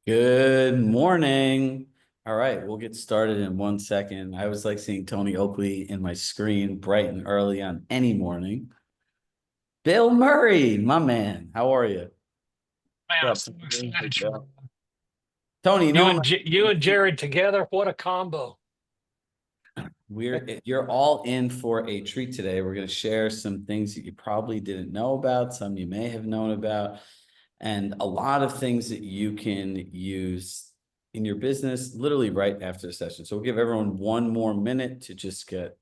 Good morning. All right, we'll get started in 1 second. I always like seeing Tony Oakley in my screen bright and early on any morning. Bill Murray, my man, how are you? Man, I'm What's so up, man? excited Yeah. for Tony, you and Jared together. What a combo! you're all in for a treat today. We're going to share some things that you probably didn't know about, some you may have known about, and a lot of things that you can use in your business literally right after the session. So we'll give everyone 1 more minute to just get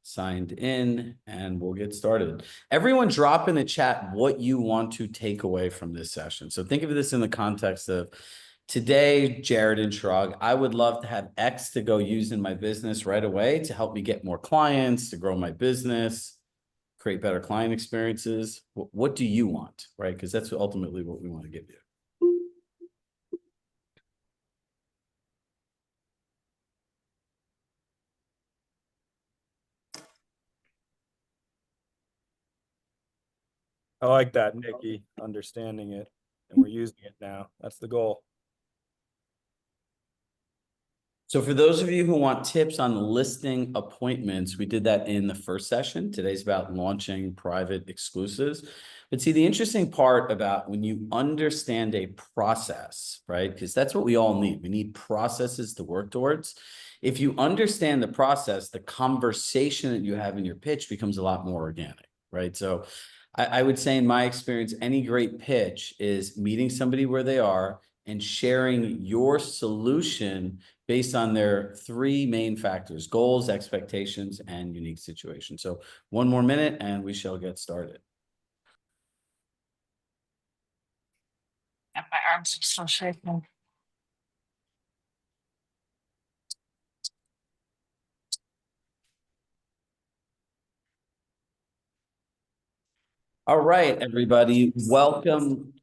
signed in and we'll get started. Everyone drop in the chat what you want to take away from this session. So think of this in the context of today, Jared and Shrug, I would love to have X to go use in my business right away to help me get more clients, to grow my business, create better client experiences. What do you want, right? Because that's ultimately what we want to give you. I like that, Nikki, understanding it, and we're using it now. That's the goal. So for those of you who want tips on listing appointments, we did that in the first session. Today's about launching private exclusives. But see, the interesting part about when you understand a process, right? Because that's what we all need. We need processes to work towards. If you understand the process, the conversation that you have in your pitch becomes a lot more organic, right? So I would say in my experience, any great pitch is meeting somebody where they are and sharing your solution based on their three main factors: goals, expectations, and unique situations. So 1 more minute and we shall get started. And my arms are so shaking. All right, everybody, welcome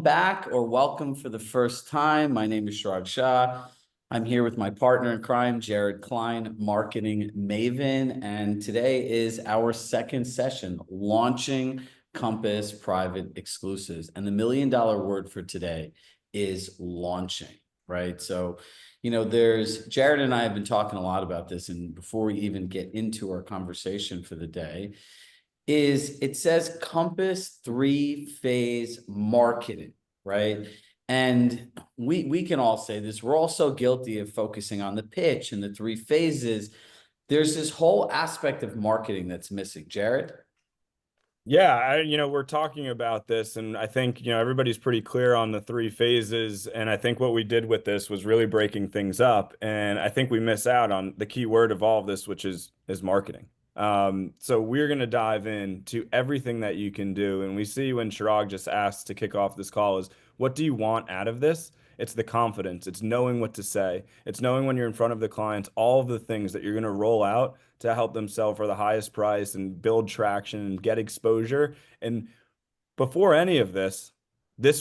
back or welcome for the first time. My name is Shrag Shah. I'm here with my partner in crime, Jared Klein, marketing maven. And today is our second session, launching Compass private exclusives. And the $1 million word for today is launching, right? So, there's Jared and I have been talking a lot about this. And before we even get into our conversation for the day, is it says Compass three-phase marketing, right? And we can all say this. We're all so guilty of focusing on the pitch and the three phases. There's this whole aspect of marketing that's missing. Jared? Yeah, we're talking about this, and I think, everybody's pretty clear on the three phases. And I think what we did with this was really breaking things up. And I think we miss out on the key word of all of this, which is marketing. So we're going to dive into everything that you can do. And we see when Chirag just asked to kick off this call is, what do you want out of this? It's the confidence. It's knowing what to say. It's knowing when you're in front of the clients, all of the things that you're going to roll out to help them sell for the highest price and build traction and get exposure. And before any of this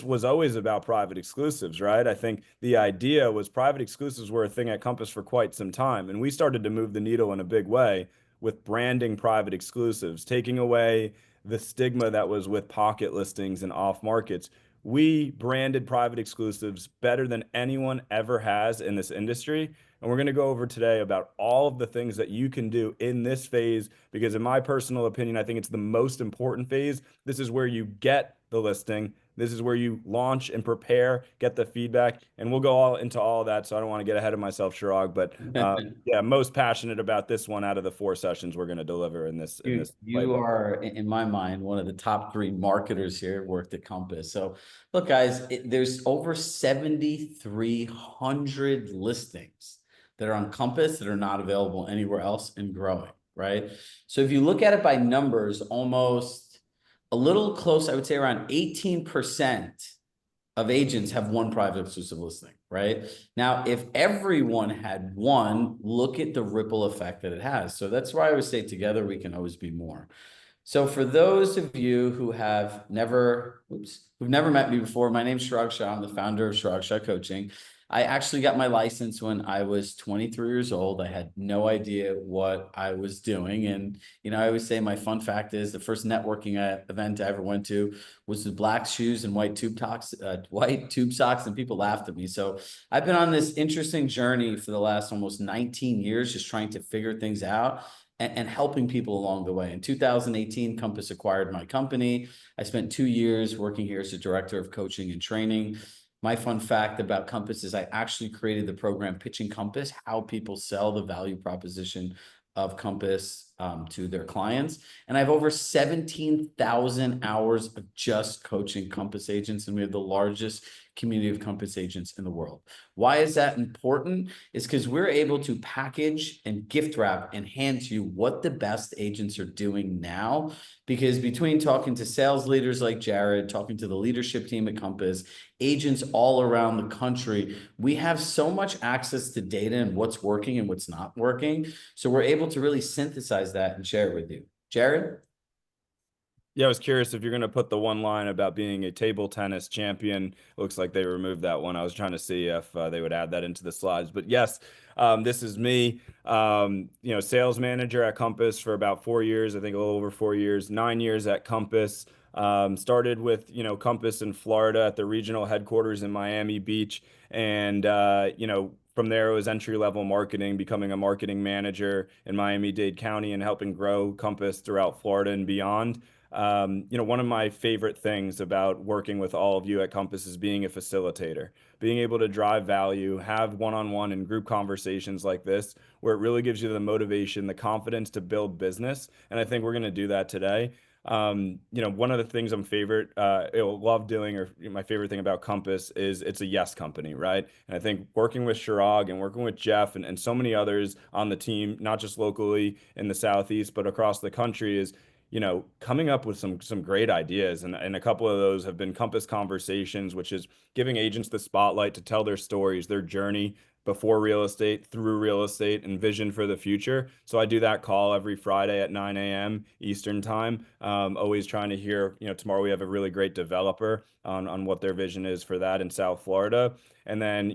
was always about private exclusives, right? I think the idea was private exclusives were a thing at Compass for quite some time. And we started to move the needle in a big way with branding private exclusives, taking away the stigma that was with pocket listings and off markets. We branded private exclusives better than anyone ever has in this industry. And we're going to go over today about all of the things that you can do in this phase, because in my personal opinion, I think it's the most important phase. This is where you get the listing. This is where you launch and prepare, get the feedback, and we'll go all into all of that. So I don't want to get ahead of myself, Chirag, but yeah, most passionate about this one out of the 4 sessions we're going to deliver in this You playbook. are, in my mind, one of the top three marketers here, worked at Compass. So look, guys, there's over 7,300 listings that are on Compass that are not available anywhere else and growing, right? So if you look at it by numbers, almost a little close, I would say around 18% of agents have one private exclusive listing, right? Now, if everyone had one, look at the ripple effect that it has. So that's why I always say together we can always be more. So for those of you who have never, who've never met me before, my name's Shrag Shah. I'm the founder of Shrag Shah Coaching. I actually got my license when I was 23 years old. I had no idea what I was doing. And, I always say my fun fact is the first networking event I ever went to was with black shoes and white tube socks, and people laughed at me. So I've been on this interesting journey for the last almost 19 years, just trying to figure things out and helping people along the way. In 2018, Compass acquired my company. I spent 2 years working here as a director of coaching and training. My fun fact about Compass is I actually created the program Pitching Compass, how people sell the value proposition of Compass to their clients. And I have over 17,000 hours of just coaching Compass agents, and we have the largest community of Compass agents in the world. Why is that important? Is because we're able to package and gift wrap and hand to you what the best agents are doing now. Because between talking to sales leaders like Jared, talking to the leadership team at Compass, agents all around the country, we have so much access to data and what's working and what's not working. So we're able to really synthesize that and share it with you. Jared? Yeah, I was curious if you're going to put the one line about being a table tennis champion. Looks like they removed that one. I was trying to see if they would add that into the slides. But yes, this is me, sales manager at Compass for about 4 years, I think a little over 4 years, 9 years at Compass. Started with, Compass in Florida at the regional headquarters in Miami Beach. And, from there, it was entry-level marketing, becoming a marketing manager in Miami-Dade County and helping grow Compass throughout Florida and beyond. One of my favorite things about working with all of you at Compass is being a facilitator, being able to drive value, have one-on-one and group conversations like this, where it really gives you the motivation, the confidence to build business. And I think we're going to do that today. One of the things love doing, or my favorite thing about Compass is it's a yes company, right? And I think working with Chirag and working with Jeff and so many others on the team, not just locally in the Southeast, but across the country is, coming up with some great ideas. And a couple of those have been Compass Conversations, which is giving agents the spotlight to tell their stories, their journey before real estate, through real estate, and vision for the future. So I do that call every Friday at 9 a.m. Eastern time. Always trying to hear, tomorrow we have a really great developer on what their vision is for that in South Florida. And then,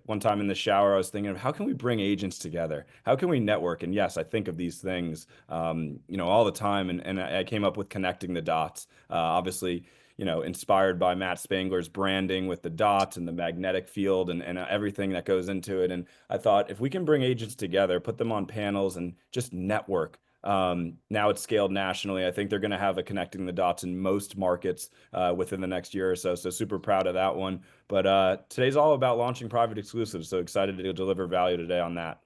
one time in the shower, I was thinking of how can we bring agents together? How can we network? And yes, I think of these things, all the time. And I came up with connecting the dots. Obviously, inspired by Matt Spangler's branding with the dots and the magnetic field and everything that goes into it. And I thought if we can bring agents together, put them on panels and just network. Now it's scaled nationally. I think they're going to have a connecting the dots in most markets within the next year or so. So super proud of that one. But today's all about launching private exclusives. So excited to deliver value today on that.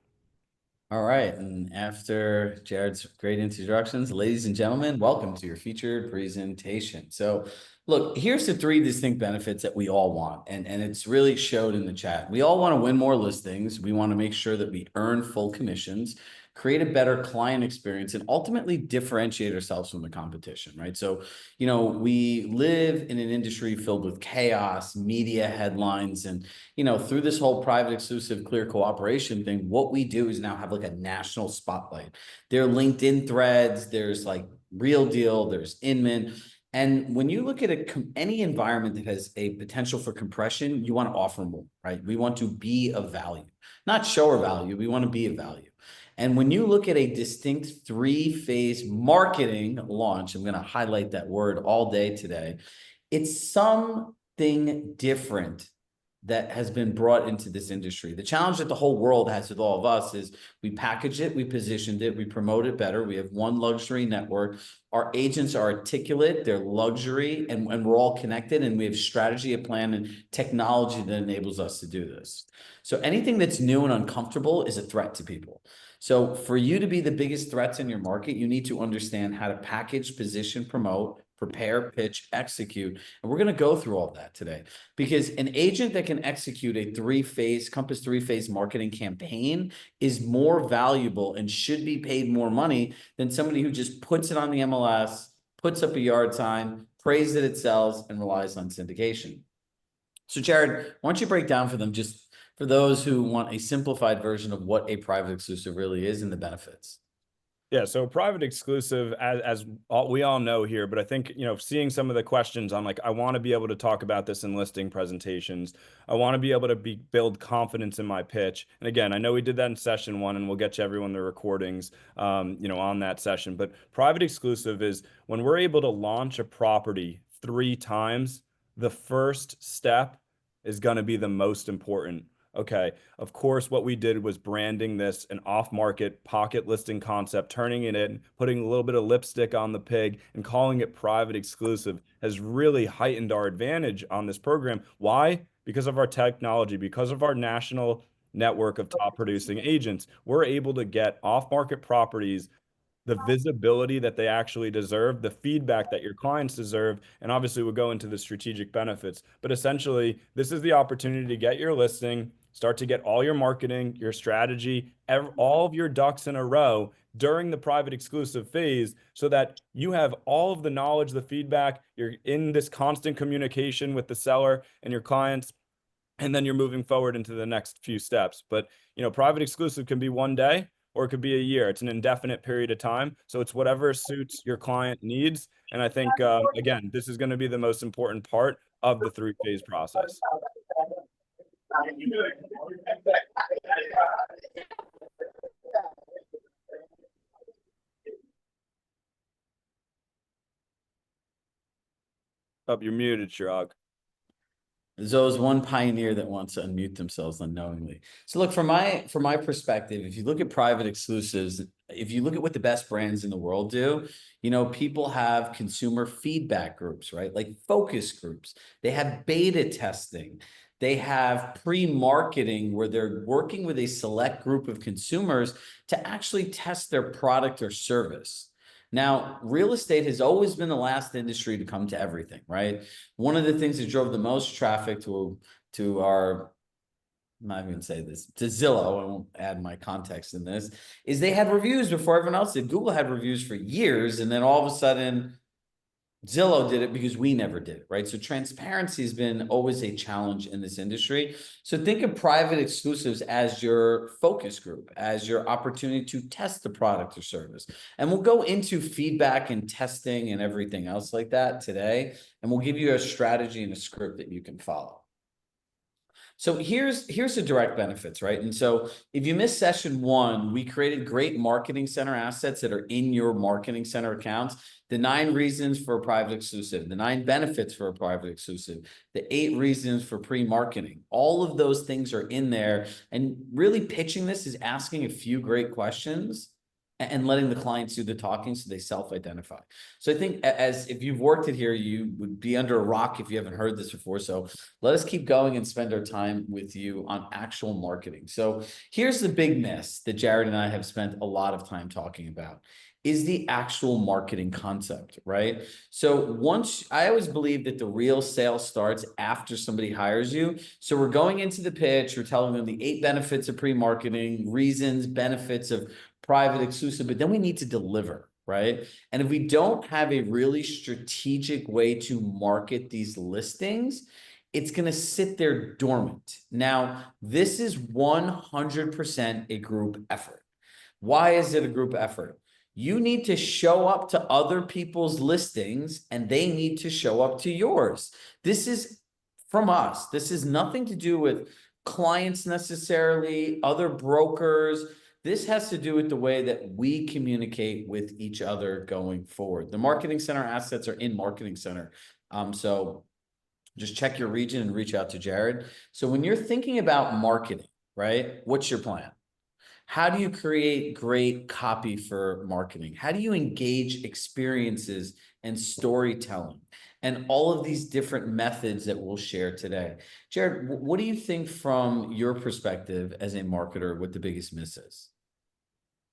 All right. And after Jared's great introductions, ladies and gentlemen, welcome to your featured presentation. So look, here's the three distinct benefits that we all want. And it's really showed in the chat. We all want to win more listings. We want to make sure that we earn full commissions, create a better client experience, and ultimately differentiate ourselves from the competition, right? So, we live in an industry filled with chaos, media headlines, and, through this whole private exclusive clear cooperation thing, what we do is now have like a national spotlight. There are LinkedIn threads, there's like Real Deal, there's Inman. And when you look at any environment that has a potential for compression, you want to offer more, right? We want to be of value, not show our value. We want to be of value. And when you look at a distinct three-phase marketing launch, I'm going to highlight that word all day today. It's something different that has been brought into this industry. The challenge that the whole world has with all of us is we packaged it, we positioned it, we promote it better. We have one luxury network. Our agents are articulate, they're luxury, and we're all connected, and we have strategy, a plan, and technology that enables us to do this. So anything that's new and uncomfortable is a threat to people. So for you to be the biggest threats in your market, you need to understand how to package, position, promote, prepare, pitch, execute. And we're going to go through all that today, because an agent that can execute a Compass three-phase marketing campaign is more valuable and should be paid more money than somebody who just puts it on the MLS, puts up a yard sign, prays that it sells, and relies on syndication. So Jared, why don't you break down for them, just for those who want a simplified version of what a private exclusive really is and the benefits? Yeah, so private exclusive, as we all know here, but I think, seeing some of the questions, I'm like, I want to be able to talk about this in listing presentations. I want to be able to build confidence in my pitch. And again, I know we did that in session one, and we'll get you everyone the recordings, on that session. But private exclusive is when we're able to launch a property 3 times, the first step is going to be the most important. Okay, of course, what we did was branding this an off-market pocket listing concept, turning it in, putting a little bit of lipstick on the pig, and calling it private exclusive has really heightened our advantage on this program. Why? Because of our technology, because of our national network of top producing agents, we're able to get off-market properties the visibility that they actually deserve, the feedback that your clients deserve, and obviously we'll go into the strategic benefits. But essentially, this is the opportunity to get your listing, start to get all your marketing, your strategy, all of your ducks in a row during the private exclusive phase so that you have all of the knowledge, the feedback, you're in this constant communication with the seller and your clients, and then you're moving forward into the next few steps. But private exclusive can be one day or it could be a year. It's an indefinite period of time, so it's whatever suits your client needs. And I think again, this is going to be the most important part of the 3-phase process. Oh, you're muted, Chirag. There's always one pioneer that wants to unmute themselves unknowingly. So look, from my perspective, if you look at private exclusives, if you look at what the best brands in the world do, people have consumer feedback groups, right? Like focus groups. They have beta testing. They have pre-marketing where they're working with a select group of consumers to actually test their product or service. Now, real estate has always been the last industry to come to everything, right? One of the things that drove the most traffic to our, I'm not even gonna say this, to Zillow, I won't add my context in this, is they had reviews before everyone else did. Google had reviews for years, and then all of a sudden Zillow did it because we never did it, right? So transparency has been always a challenge in this industry. So think of private exclusives as your focus group, as your opportunity to test the product or service. And we'll go into feedback and testing and everything else like that today. And we'll give you a strategy and a script that you can follow. So here's the direct benefits, right? And so if you missed session one, we created great marketing center assets that are in your marketing center accounts. The 9 reasons for a private exclusive, the 9 benefits for a private exclusive, the 8 reasons for pre-marketing. All of those things are in there. And really pitching this is asking a few great questions and letting the clients do the talking so they self-identify. So I think as if you've worked it here, you would be under a rock if you haven't heard this before. So let us keep going and spend our time with you on actual marketing. So here's the big miss that Jared and I have spent a lot of time talking about is the actual marketing concept, right? So I always believe that the real sale starts after somebody hires you. So we're going into the pitch, we're telling them the 8 benefits of pre-marketing, reasons, benefits of private exclusive, but then we need to deliver, right? And if we don't have a really strategic way to market these listings, it's going to sit there dormant. Now, this is 100% a group effort. Why is it a group effort? You need to show up to other people's listings and they need to show up to yours. This is from us. This is nothing to do with clients necessarily, other brokers. This has to do with the way that we communicate with each other going forward. The marketing center assets are in marketing center. So just check your region and reach out to Jared. So when you're thinking about marketing, right? What's your plan? How do you create great copy for marketing? How do you engage experiences and storytelling and all of these different methods that we'll share today? Jared, what do you think from your perspective as a marketer, what the biggest miss is?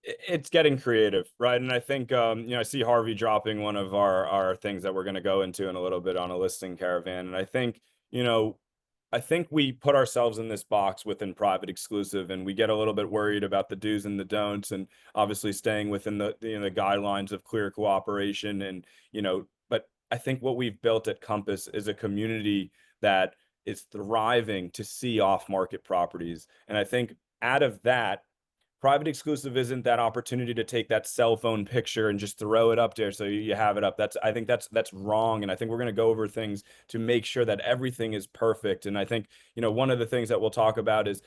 It's getting creative, right? And I think I see Harvey dropping one of our things that we're going to go into in a little bit on a listing caravan. And I think, we put ourselves in this box within private exclusive, and we get a little bit worried about the do's and the don'ts, and obviously staying within the the guidelines of clear cooperation. And but I think what we've built at Compass is a community that is thriving to see off-market properties, and I think out of that Private exclusive isn't that opportunity to take that cell phone picture and just throw it up there so you have it up. I think that's wrong. And I think we're going to go over things to make sure that everything is perfect. And I think, one of the things that we'll talk about is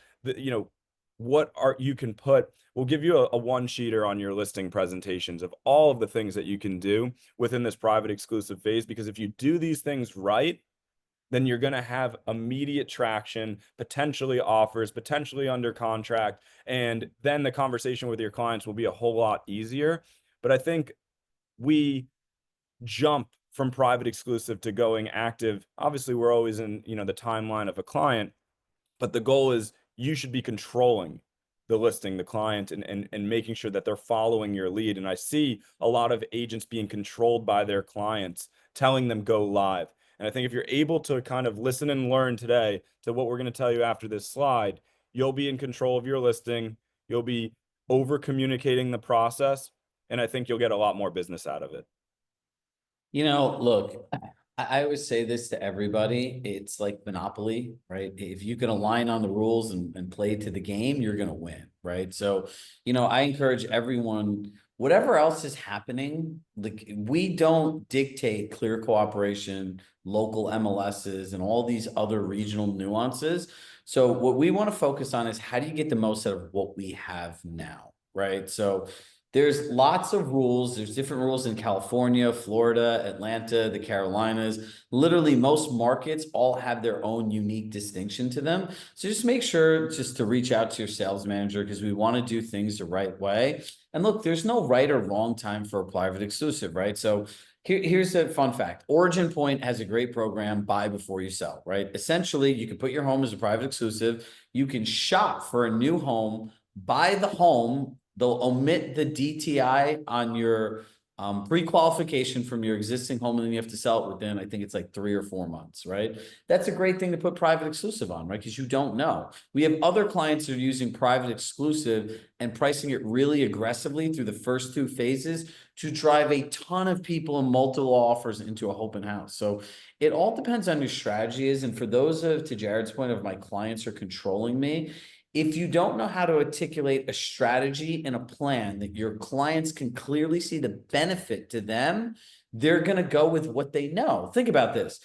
what you can put. We'll give you a one-sheeter on your listing presentations of all of the things that you can do within this private exclusive phase, because if you do these things right, then you're going to have immediate traction, potentially offers, potentially under contract, and then the conversation with your clients will be a whole lot easier. But I think we jump from private exclusive to going active. Obviously, we're always in, the timeline of a client, but the goal is you should be controlling the listing, the client, and making sure that they're following your lead. And I see a lot of agents being controlled by their clients, telling them go live. And I think if you're able to kind of listen and learn today to what we're going to tell you after this slide, you'll be in control of your listing. You'll be over communicating the process. And I think you'll get a lot more business out of it. Look, I always say this to everybody. It's like Monopoly, right? If you can align on the rules and play to the game, you're going to win, right? So, I encourage everyone, whatever else is happening, like we don't dictate clear cooperation, local MLSs, and all these other regional nuances. So what we want to focus on is how do you get the most out of what we have now, right? So there's lots of rules. There's different rules in California, Florida, Atlanta, the Carolinas. Literally, most markets all have their own unique distinction to them. So just make sure just to reach out to your sales manager, because we want to do things the right way. And look, there's no right or wrong time for a private exclusive, right? So here's a fun fact. Origin Point has a great program, buy before you sell, right? Essentially, you can put your home as a private exclusive. You can shop for a new home, buy the home. They'll omit the DTI on your pre-qualification from your existing home, and then you have to sell it within, I think it's like 3 or 4 months, right? That's a great thing to put private exclusive on, right? Because you don't know. We have other clients that are using private exclusive and pricing it really aggressively through the first 2 phases to drive a ton of people and multiple offers into a open house. So it all depends on your strategy is. And for those to Jared's point of my clients are controlling me, if you don't know how to articulate a strategy and a plan that your clients can clearly see the benefit to them, they're going to go with what they know. Think about this.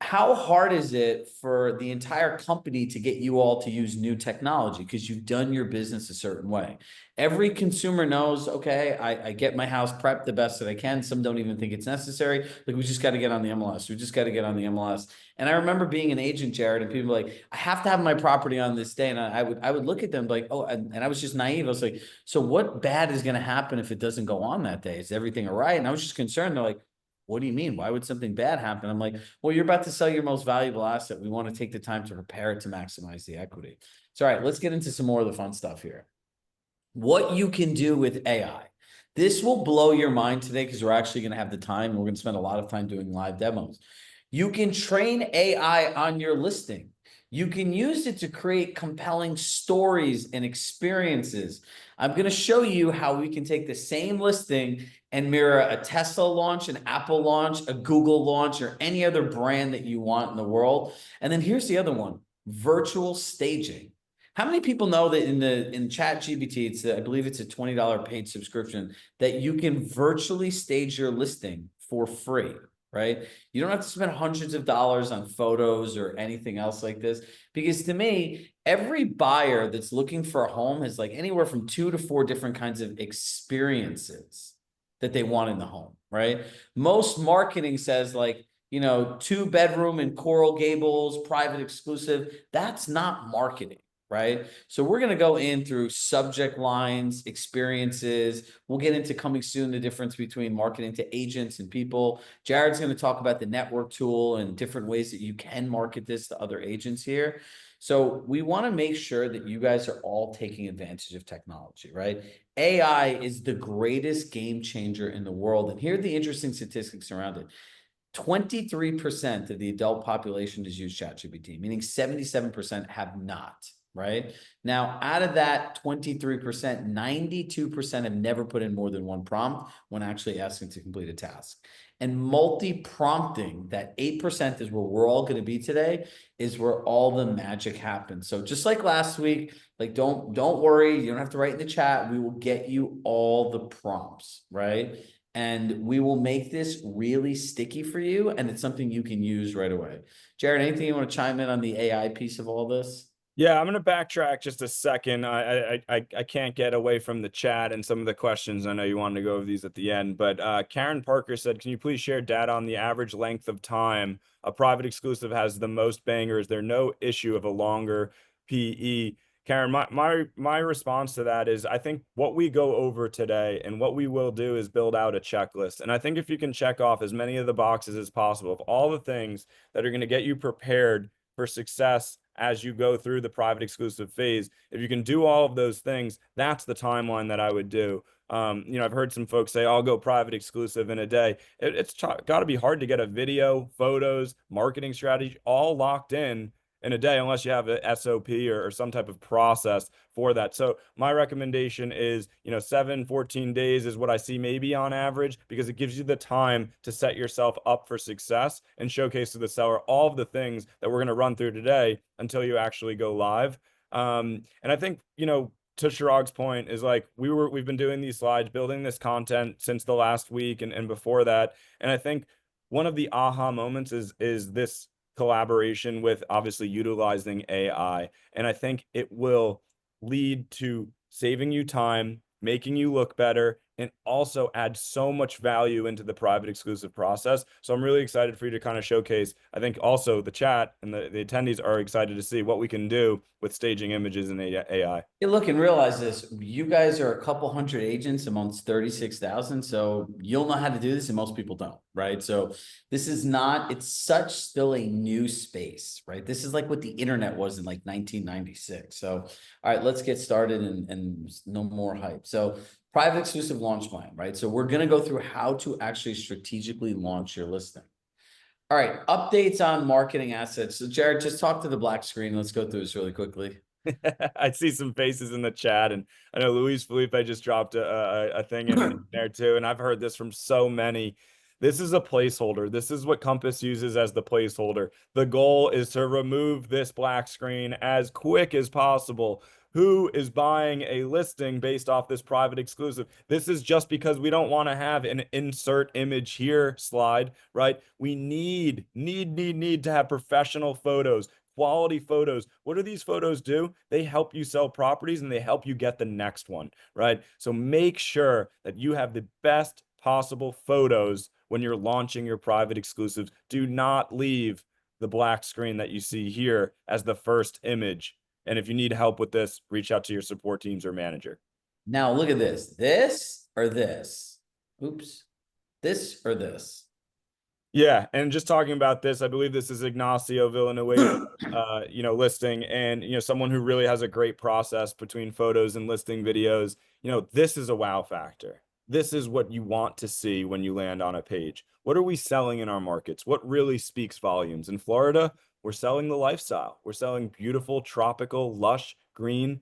How hard is it for the entire company to get you all to use new technology because you've done your business a certain way? Every consumer knows, okay, I get my house prepped the best that I can. Some don't even think it's necessary. Like, we just got to get on the MLS. We just got to get on the MLS. And I remember being an agent, Jared, and people were like, I have to have my property on this day. And I would look at them like, oh, and I was just naive. I was like, so what bad is going to happen if it doesn't go on that day? Is everything all right? And I was just concerned. They're like, what do you mean? Why would something bad happen? I'm like, well, you're about to sell your most valuable asset. We want to take the time to prepare it to maximize the equity. So, all right, let's get into some more of the fun stuff here. What you can do with AI. This will blow your mind today because we're actually going to have the time. And we're going to spend a lot of time doing live demos. You can train AI on your listing. You can use it to create compelling stories and experiences. I'm going to show you how we can take the same listing and mirror a Tesla launch, an Apple launch, a Google launch, or any other brand that you want in the world. And then here's the other one, virtual staging. How many people know that in ChatGPT, I believe it's a $20 paid subscription, that you can virtually stage your listing for free? Right? You don't have to spend hundreds of dollars on photos or anything else like this. Because to me, every buyer that's looking for a home has like anywhere from 2 to 4 different kinds of experiences that they want in the home, right? Most marketing says like, 2-bedroom and Coral Gables, private exclusive. That's not marketing. Right? So we're going to go in through subject lines, experiences. We'll get into coming soon, the difference between marketing to agents and people. Jared's going to talk about the network tool and different ways that you can market this to other agents here. So we want to make sure that you guys are all taking advantage of technology, right? AI is the greatest game changer in the world. And here are the interesting statistics around it. 23% of the adult population has used ChatGPT, meaning 77% have not. Right? Now, out of that 23%, 92% have never put in more than one prompt when actually asking to complete a task. And multi-prompting, that 8% is where we're all going to be today, is where all the magic happens. So just like last week, like don't worry, you don't have to write in the chat. We will get you all the prompts, right? And we will make this really sticky for you, and it's something you can use right away. Jared, anything you want to chime in on the AI piece of all this? Yeah, I'm going to backtrack just a second. I can't get away from the chat and some of the questions. I know you wanted to go over these at the end, but Karen Parker said, "Can you please share data on the average length of time a private exclusive has the most bangers? There's no issue of a longer PE." Karen, my response to that is, I think what we go over today and what we will do is build out a checklist. And I think if you can check off as many of the boxes as possible of all the things that are going to get you prepared for success as you go through the private exclusive phase, if you can do all of those things, that's the timeline that I would do. I've heard some folks say, I'll go private exclusive in a day. It's got to be hard to get a video, photos, marketing strategy all locked in a day, unless you have a SOP or some type of process for that. So my recommendation is, 14 days is what I see maybe on average, because it gives you the time to set yourself up for success and showcase to the seller all of the things that we're going to run through today until you actually go live. And I think, to Chirag's point is like, we've been doing these slides, building this content since the last week and before that. And I think one of the aha moments is this collaboration with obviously utilizing AI. And I think it will lead to saving you time, making you look better, and also add so much value into the private exclusive process. So I'm really excited for you to kind of showcase. I think also the chat and the attendees are excited to see what we can do with staging images in AI. Hey, look and realize this. You guys are a couple hundred agents amongst 36,000. So you'll know how to do this, and most people don't, right? So this is not, it's such still a new space, right? This is like what the internet was in like 1996. So, all right, let's get started and no more hype. So private exclusive launch plan, right? So we're going to go through how to actually strategically launch your listing. All right, updates on marketing assets. So Jared, just talk to the black screen. Let's go through this really quickly. I see some faces in the chat, and I know Luis Felipe just dropped a thing in there too, and I've heard this from so many. This is a placeholder. This is what Compass uses as the placeholder. The goal is to remove this black screen as quick as possible. Who is buying a listing based off this private exclusive? This is just because we don't want to have an insert image here slide, right? We need to have professional photos, quality photos. What do these photos do? They help you sell properties and they help you get the next one, right? So make sure that you have the best possible photos when you're launching your private exclusives. Do not leave the black screen that you see here as the first image. And if you need help with this, reach out to your support teams or manager. Now look at this. This or this? Oops. This or this? Yeah, and just talking about this, I believe this is Ignacio Villanueva, listing, and someone who really has a great process between photos and listing videos. This is a wow factor. This is what you want to see when you land on a page. What are we selling in our markets? What really speaks volumes? In Florida, we're selling the lifestyle. We're selling beautiful, tropical, lush, green,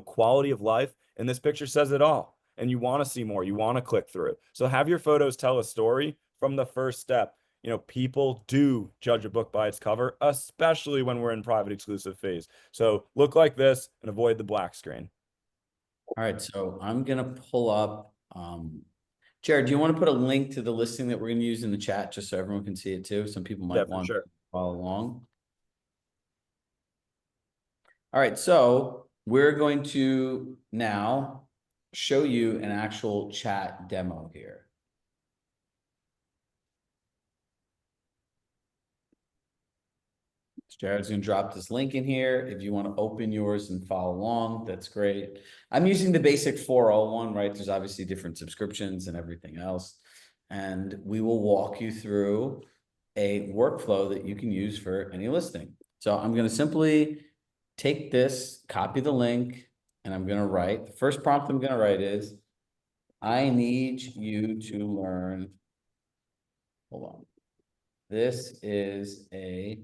quality of life. And this picture says it all. And you want to see more. You want to click through. So have your photos tell a story from the first step. People do judge a book by its cover, especially when we're in private exclusive phase. So look like this and avoid the black screen. All right, so I'm gonna pull up. Jared, do you want to put a link to the listing that we're gonna use in the chat just so everyone can see it too? Some people might want to follow along. All right, so we're going to now show you an actual chat demo here. Jared's going to drop this link in here. If you want to open yours and follow along, that's great. I'm using the basic 401, right? There's obviously different subscriptions and everything else. And we will walk you through a workflow that you can use for any listing. So I'm going to simply take this, copy the link, and I'm going to write. The first prompt I'm going to write is, I need you to learn. Hold on. This is a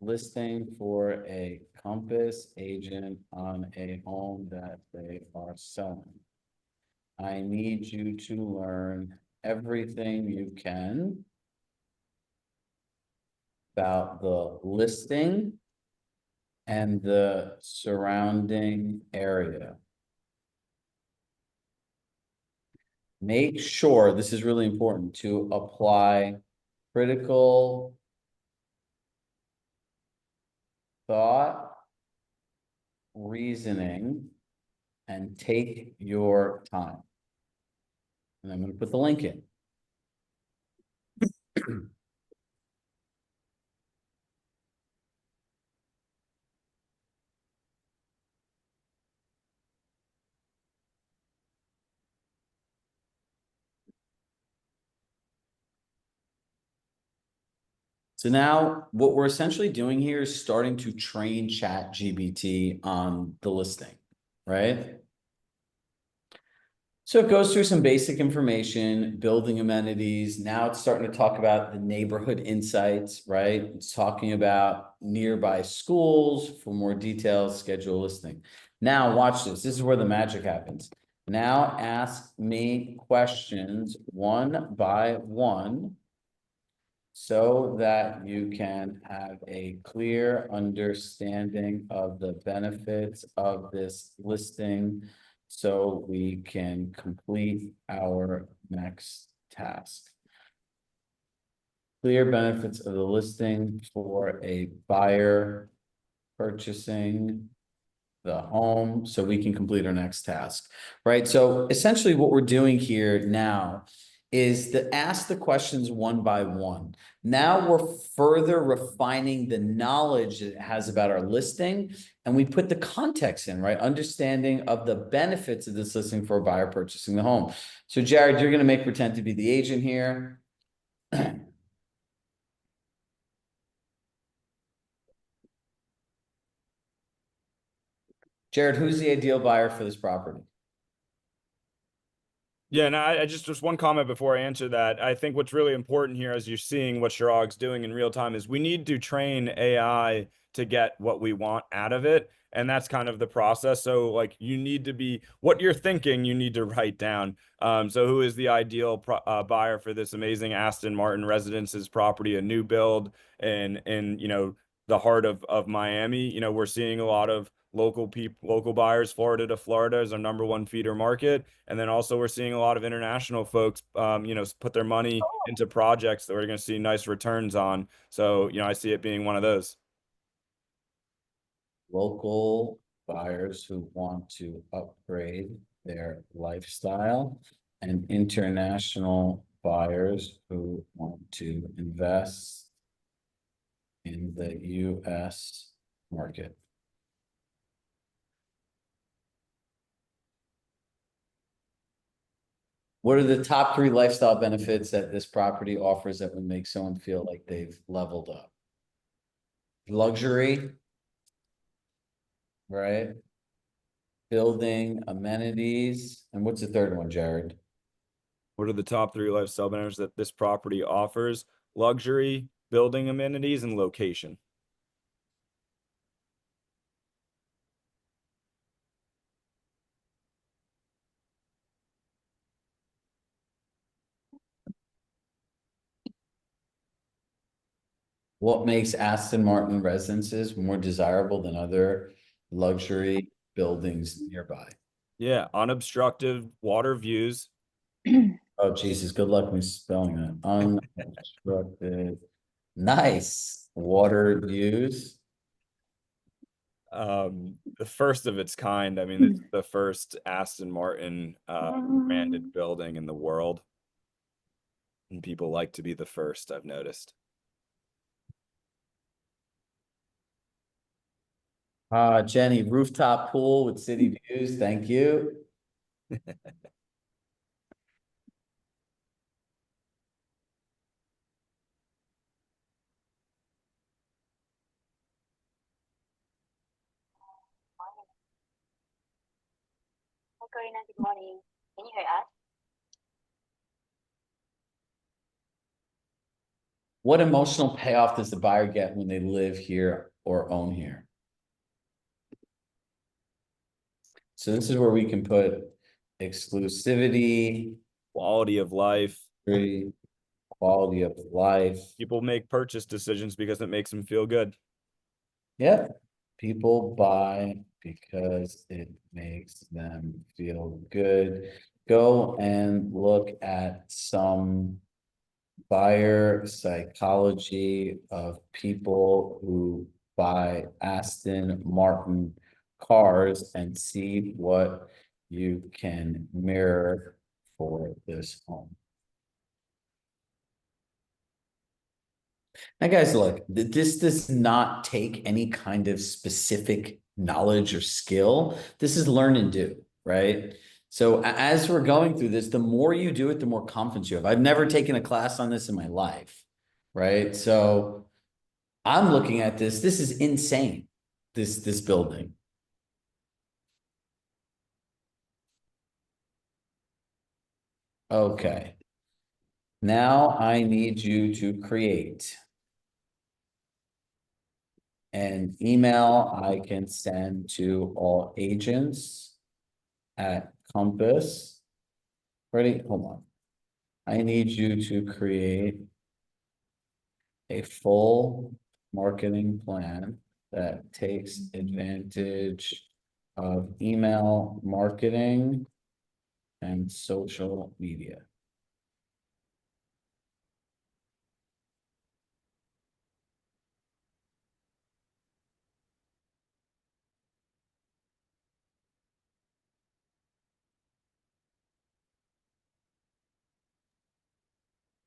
listing for a Compass agent on a home that they are selling. I need you to learn everything you can about the listing and the surrounding area. Make sure, this is really important, to apply critical thought, reasoning, and take your time. And I'm going to put the link in. So now what we're essentially doing here is starting to train ChatGPT on the listing, right? So it goes through some basic information, building amenities. Now it's starting to talk about the neighborhood insights, right? It's talking about nearby schools. For more details, schedule a listing. Now watch this. This is where the magic happens. Now ask me questions one by one so that you can have a clear understanding of the benefits of this listing, so we can complete our next task. Clear benefits of the listing for a buyer purchasing the home, so we can complete our next task, right? So essentially what we're doing here now is to ask the questions one by one. Now we're further refining the knowledge that it has about our listing, and we put the context in, right? Understanding of the benefits of this listing for a buyer purchasing the home. So Jared, you're going to pretend to be the agent here. Jared, who's the ideal buyer for this property? Yeah, and I just one comment before I answer that. I think what's really important here, as you're seeing what Chirag's doing in real time, is we need to train AI to get what we want out of it. And that's kind of the process. So like you need to be what you're thinking, you need to write down. So who is the ideal buyer for this amazing Aston Martin Residences property, a new build in the heart of Miami? You know, we're seeing a lot of local buyers. Florida to Florida is our #1 feeder market. And then also we're seeing a lot of international folks, put their money into projects that we're going to see nice returns on. So, I see it being one of those. Local buyers who want to upgrade their lifestyle, and international buyers who want to invest in the US market. What are the top 3 lifestyle benefits that this property offers that would make someone feel like they've leveled up? Luxury, right? Building amenities. And what's the third one, Jared? What are the top 3 lifestyle benefits that this property offers? Luxury, building amenities, and location. What makes Aston Martin residences more desirable than other luxury buildings nearby? Yeah, unobstructed water views. Oh, Jesus, good luck me spelling that. Unobstructed. Nice. Water views. The first of its kind. I mean, it's the first Aston Martin branded building in the world. And people like to be the first, I've noticed. Jenny, rooftop pool with city views. Thank you. Good morning. Can you hear us? What emotional payoff does the buyer get when they live here or own here? So this is where we can put exclusivity, Quality of life. quality of life. People make purchase decisions because it makes them feel good. Yeah, people buy because it makes them feel good. Go and look at some buyer psychology of people who buy Aston Martin cars and see what you can mirror for this home. Now, guys, look, this does not take any kind of specific knowledge or skill. This is learn and do, right? So as we're going through this, the more you do it, the more confidence you have. I've never taken a class on this in my life, right? So I'm looking at this. This is insane, this building. Okay. Now I need you to create an email I can send to all agents at Compass. Ready? Hold on. I need you to create a full marketing plan that takes advantage of email marketing and social media.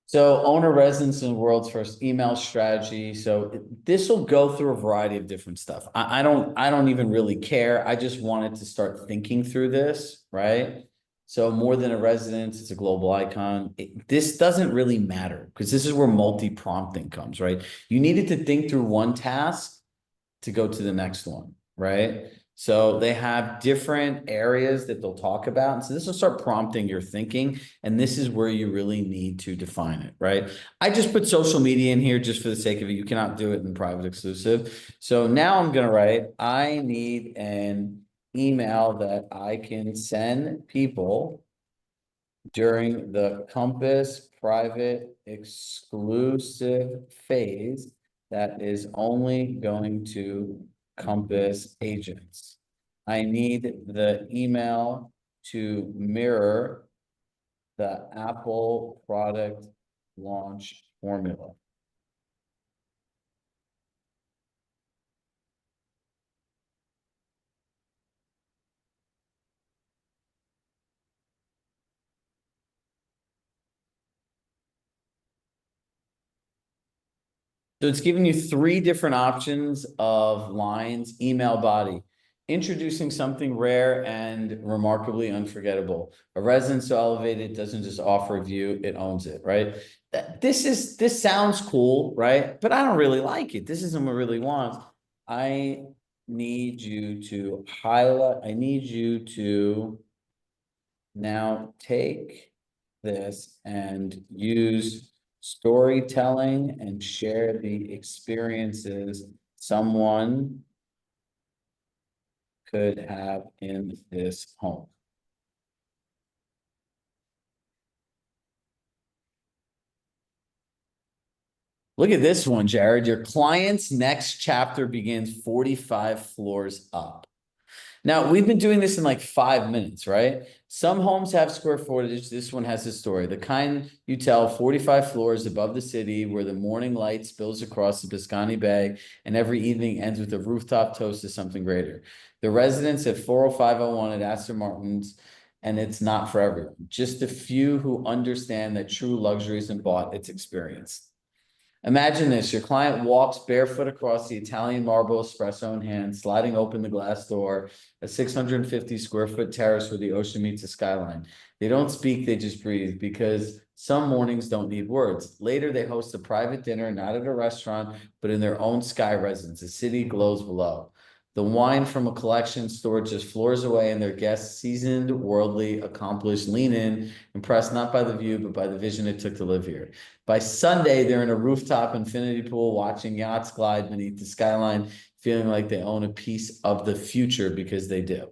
So owner residence in the world's first email strategy. So this will go through a variety of different stuff. I don't even really care. I just wanted to start thinking through this, right? So more than a residence, it's a global icon. This doesn't really matter because this is where multi-prompting comes, right? You needed to think through one task to go to the next one, right? So they have different areas that they'll talk about. And so this will start prompting your thinking. And this is where you really need to define it, right? I just put social media in here just for the sake of it. You cannot do it in private exclusive. So now I'm going to write, I need an email that I can send people during the Compass private exclusive phase that is only going to Compass agents. I need the email to mirror the Apple product launch formula. So it's giving you three different options of lines, email body, introducing something rare and remarkably unforgettable. A residence so elevated doesn't just offer a view, it owns it, right? This sounds cool, right? But I don't really like it. This isn't what I really want. I need you to highlight, I need you to now take this and use storytelling and share the experiences someone could have in this home. Look at this one, Jared. Your client's next chapter begins 45 floors up. Now, we've been doing this in like 5 minutes, right? Some homes have square footage. This one has a story. The kind you tell 45 floors above the city where the morning light spills across the Biscayne Bay and every evening ends with a rooftop toast to something greater. The residence at 40501 at Aston Martin's, and it's not for everyone. Just a few who understand that true luxury isn't bought, it's experienced. Imagine this, your client walks barefoot across the Italian marble espresso in hand, sliding open the glass door, a 650 square foot terrace where the ocean meets the skyline. They don't speak, they just breathe because some mornings don't need words. Later, they host a private dinner, not at a restaurant, but in their own sky residence. The city glows below. The wine from a collection stored just floors away, and their guests, seasoned, worldly, accomplished, lean in, impressed not by the view, but by the vision it took to live here. By Sunday, they're in a rooftop infinity pool, watching yachts glide beneath the skyline, feeling like they own a piece of the future because they do.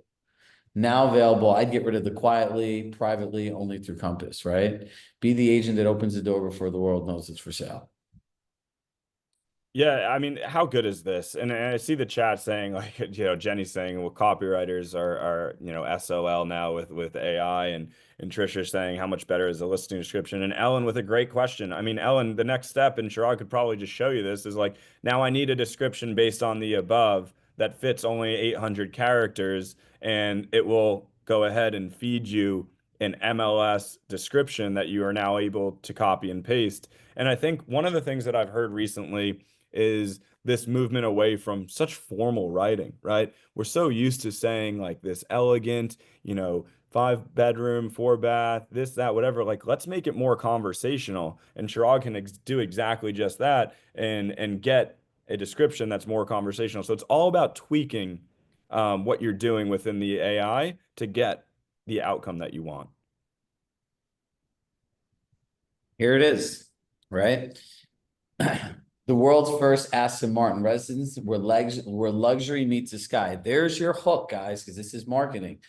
Now available. I'd get rid of the quietly, privately, only through Compass, right? Be the agent that opens the door before the world knows it's for sale. Yeah, I mean, how good is this? And I see the chat saying, like, Jenny's saying, well, copywriters are SOL now with AI, and Trisha saying how much better is the listing description, and Ellen with a great question. I mean, Ellen, the next step, and Chirag could probably just show you this, is like, now I need a description based on the above that fits only 800 characters, and it will go ahead and feed you an MLS description that you are now able to copy and paste. And I think one of the things that I've heard recently is this movement away from such formal writing, right? We're so used to saying like this elegant, 5 bedroom, 4 bath, this, that, whatever. Like, let's make it more conversational. And Chirag can do exactly just that and get a description that's more conversational. So it's all about tweaking what you're doing within the AI to get the outcome that you want. Here it is, right? The world's first Aston Martin residence where luxury meets the sky. There's your hook, guys, because this is marketing.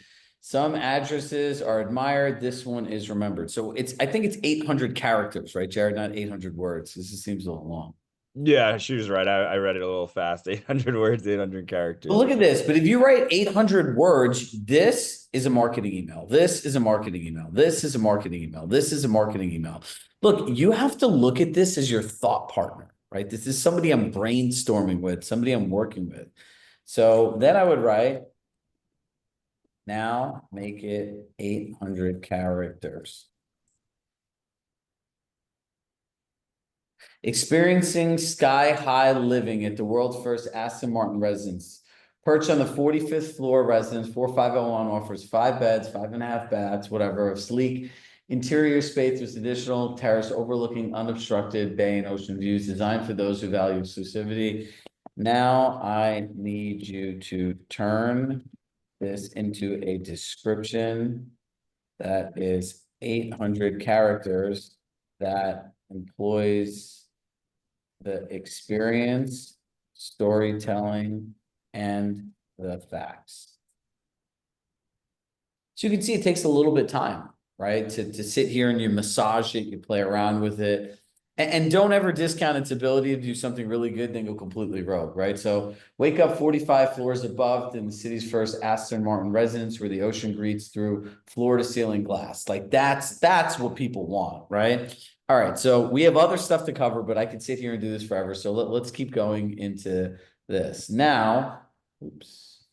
Some addresses are admired. This one is remembered. So I think it's 800 characters, right, Jared? Not 800 words. This seems a little long. Yeah, she was right. I read it a little fast. 800 words, 800 characters. But look at this. But if you write 800 words, this is a marketing email. This is a marketing email. This is a marketing email. This is a marketing email. Look, you have to look at this as your thought partner, right? This is somebody I'm brainstorming with, somebody I'm working with. So then I would write, now make it 800 characters. Experiencing sky-high living at the world's first Aston Martin residence. Perched on the 45th floor residence, 4501 offers 5 beds, 5.5 baths, whatever, of sleek interior space with additional terrace overlooking unobstructed bay and ocean views, designed for those who value exclusivity. Now I need you to turn this into a description that is 800 characters that employs the experience, storytelling, and the facts. So you can see it takes a little bit of time, right? To sit here and you massage it, you play around with it. And don't ever discount its ability to do something really good, then go completely rogue, right? So wake up 45 floors above in the city's first Aston Martin residence where the ocean greets through floor to ceiling glass. Like that's what people want, right? All right, so we have other stuff to cover, but I could sit here and do this forever. So let's keep going into this. Now, oops,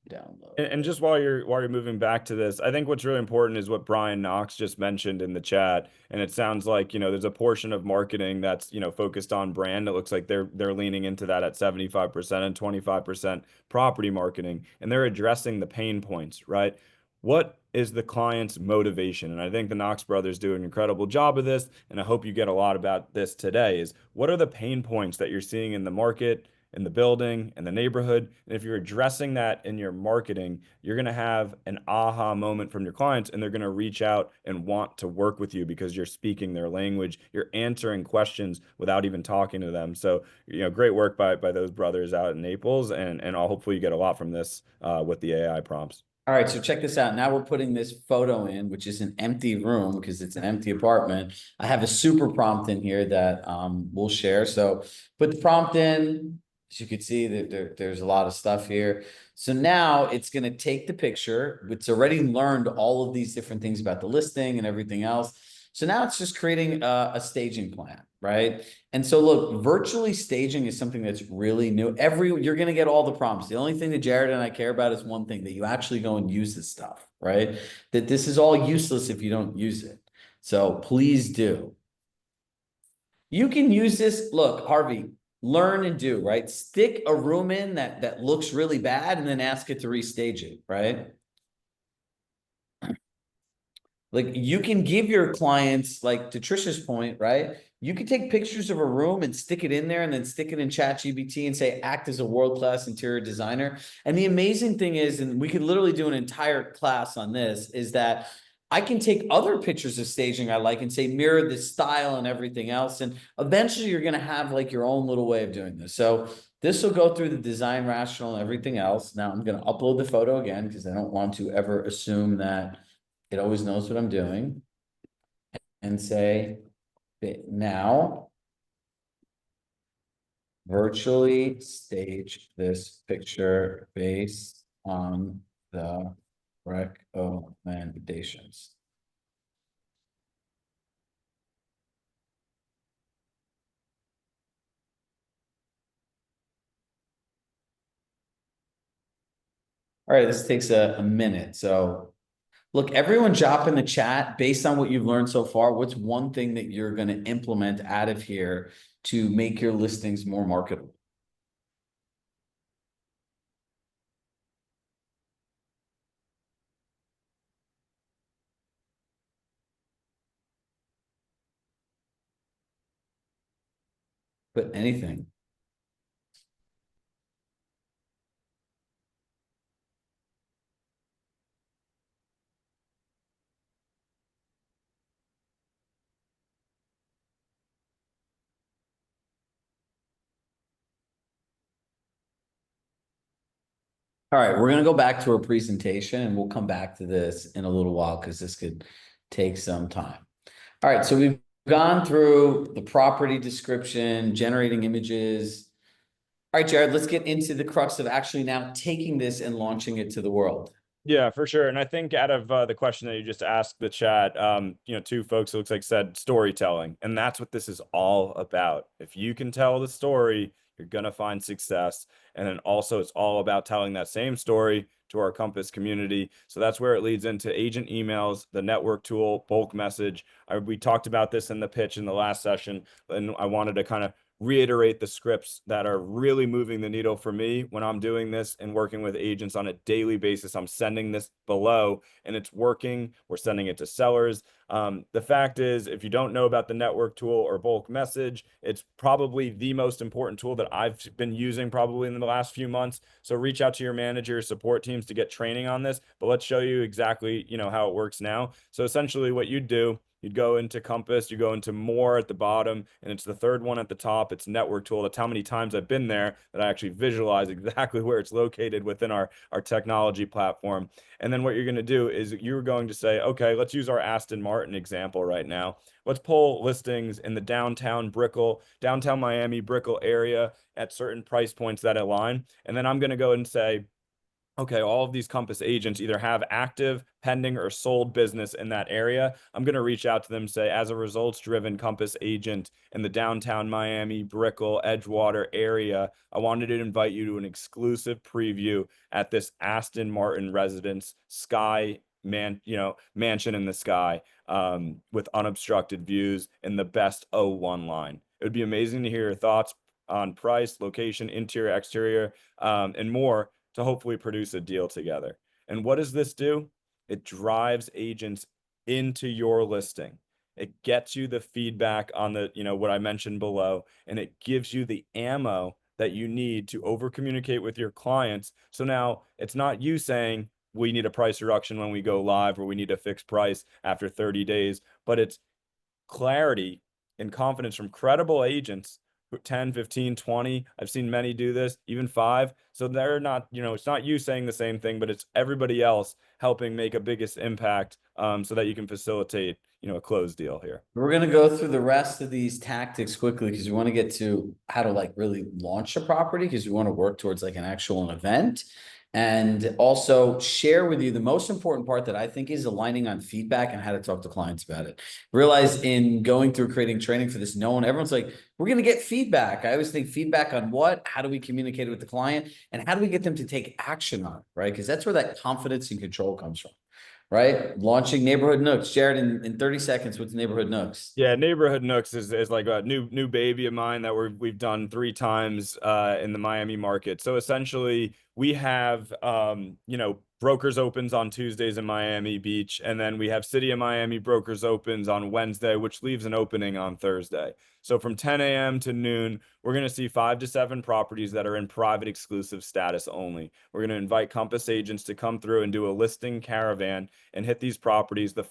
download. And just while you're moving back to this, I think what's really important is what Brian Knox just mentioned in the chat. And it sounds like, there's a portion of marketing that's, focused on brand. It looks like they're leaning into that at 75% and 25% property marketing. And they're addressing the pain points, right? What is the client's motivation? And I think the Knox brothers do an incredible job of this. And I hope you get a lot about this today is what are the pain points that you're seeing in the market, in the building, in the neighborhood? And if you're addressing that in your marketing, you're going to have an aha moment from your clients, and they're going to reach out and want to work with you because you're speaking their language. You're answering questions without even talking to them. So, great work by those brothers out in Naples, and I'll hopefully you get a lot from this with the AI prompts. All right, so check this out. Now we're putting this photo in, which is an empty room because it's an empty apartment. I have a super prompt in here that we'll share. So put the prompt in. As you can see, that there's a lot of stuff here. So now it's going to take the picture. It's already learned all of these different things about the listing and everything else. So now it's just creating a staging plan, right? And so look, virtually staging is something that's really new. You're going to get all the prompts. The only thing that Jared and I care about is one thing, that you actually go and use this stuff, right? That this is all useless if you don't use it. So please do. You can use this. Look, Harvey, learn and do, right? Stick a room in that looks really bad and then ask it to restage it, right? Like you can give your clients, like to Trisha's point, right? You can take pictures of a room and stick it in there and then stick it in ChatGPT and say, act as a world-class interior designer. And the amazing thing is, and we could literally do an entire class on this, is that I can take other pictures of staging I like and say, mirror this style and everything else. And eventually you're going to have like your own little way of doing this. So This will go through the design rational and everything else. Now I'm going to upload the photo again because I don't want to ever assume that it always knows what I'm doing. And say, now virtually stage this picture based on the recommendations. All right, this takes a minute. So look, everyone drop in the chat based on what you've learned so far. What's one thing that you're going to implement out of here to make your listings more marketable? But anything. All right, we're gonna go back to our presentation and we'll come back to this in a little while because this could take some time. All right, so we've gone through the property description, generating images. All right, Jared, let's get into the crux of actually now taking this and launching it to the world. Yeah, for sure. And I think out of the question that you just asked the chat, two folks, it looks like, said storytelling. And that's what this is all about. If you can tell the story, you're going to find success. And then also it's all about telling that same story to our Compass community. So that's where it leads into agent emails, the network tool, bulk message. We talked about this in the pitch in the last session, and I wanted to kind of reiterate the scripts that are really moving the needle for me when I'm doing this and working with agents on a daily basis. I'm sending this below and it's working. We're sending it to sellers. The fact is, if you don't know about the network tool or bulk message, it's probably the most important tool that I've been using probably in the last few months. So reach out to your manager, support teams to get training on this, but let's show you exactly, how it works now. So essentially what you do, you'd go into Compass, you go into more at the bottom, and it's the third one at the top. It's network tool. That's how many times I've been there that I actually visualize exactly where it's located within our technology platform. And then what you're going to do is you're going to say, okay, let's use our Aston Martin example right now. Let's pull listings in the downtown Miami, Brickell area at certain price points that align. And then I'm going to go and say, okay, all of these Compass agents either have active, pending, or sold business in that area. I'm going to reach out to them, say, as a results-driven Compass agent in the downtown Miami, Brickell, Edgewater area, I wanted to invite you to an exclusive preview at this Aston Martin residence, mansion in the sky, with unobstructed views and the best O1 line. It would be amazing to hear your thoughts on price, location, interior, exterior, and more, to hopefully produce a deal together. And what does this do? It drives agents into your listing. It gets you the feedback on the, what I mentioned below, and it gives you the ammo that you need to over communicate with your clients. So now it's not you saying we need a price reduction when we go live, or we need a fixed price after 30 days, but it's clarity and confidence from credible agents, 10, 15, 20. I've seen many do this, even 5. So they're not, it's not you saying the same thing, but it's everybody else helping make a biggest impact, so that you can facilitate, a closed deal here. We're going to go through the rest of these tactics quickly because we want to get to how to really launch a property, because we want to work towards an actual event. And also share with you the most important part that I think is aligning on feedback and how to talk to clients about it. Realize in going through creating training for this, everyone's like, we're going to get feedback. I always think feedback on what, how do we communicate it with the client, and how do we get them to take action on it, right? Because that's where that confidence and control comes from, right? Launching Neighborhood Nooks. Jared, in 30 seconds, what's Neighborhood Nooks? Yeah, Neighborhood Nooks is like a new baby of mine that we've done 3 times in the Miami market. So essentially, we have, brokers opens on Tuesdays in Miami Beach, and then we have City of Miami brokers opens on Wednesday, which leaves an opening on Thursday. So from 10 a.m. to noon, we're going to see 5 to 7 properties that are in private exclusive status only. We're going to invite Compass agents to come through and do a listing caravan and hit these properties. The